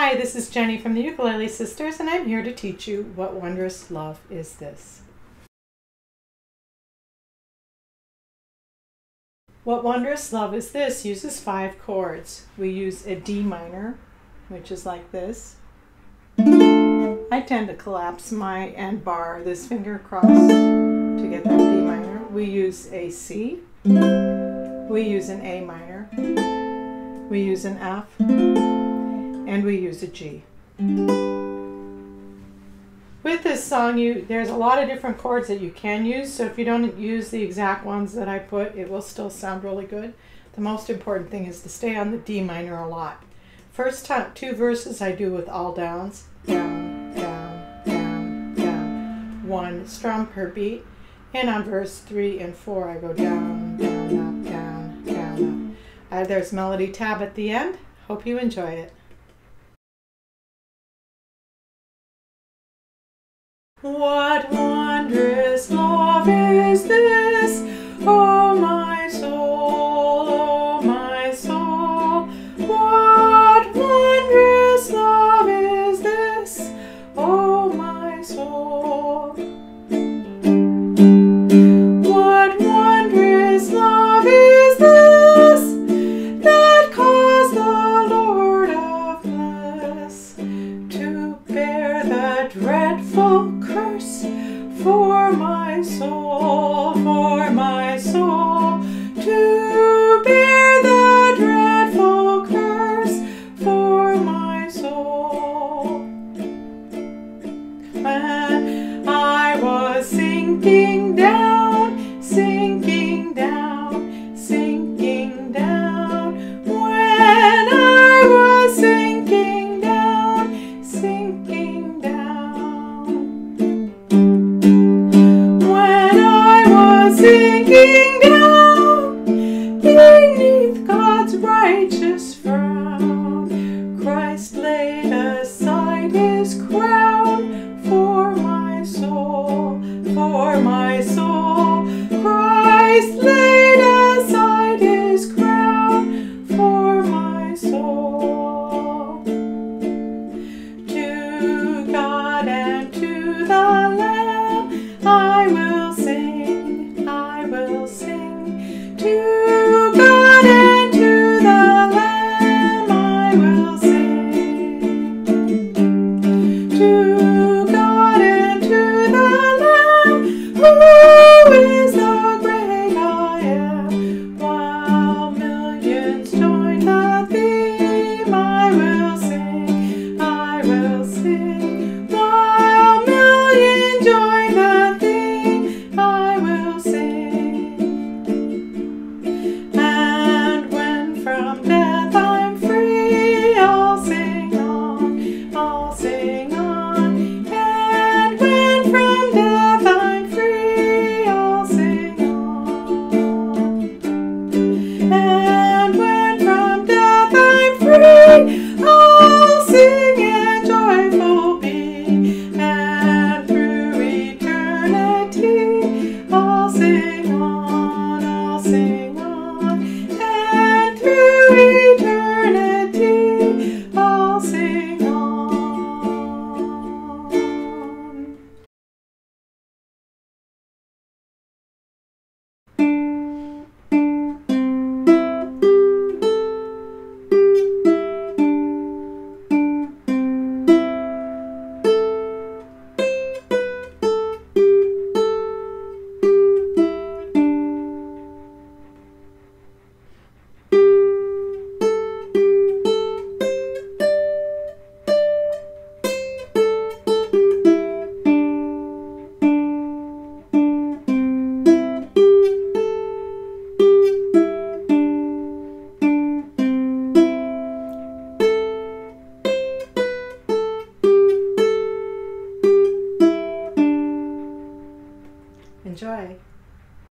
Hi, this is Jenny from the Ukulele Sisters, and I'm here to teach you what wondrous love is this. What wondrous love is this uses 5 chords. We use a D minor, which is like this. I tend to collapse my end bar, this finger across, to get that D minor. We use a C. We use an A minor. We use an F. And we use a G. With this song, there's a lot of different chords that you can use, so if you don't use the exact ones that I put, it will still sound really good. The most important thing is to stay on the D minor a lot. First 2 verses I do with all downs. Down, down, down, down. 1 strum per beat. And on verse 3 and 4 I go down, down, up, down, down, up. There's melody tab at the end. Hope you enjoy it. What wondrous love is this?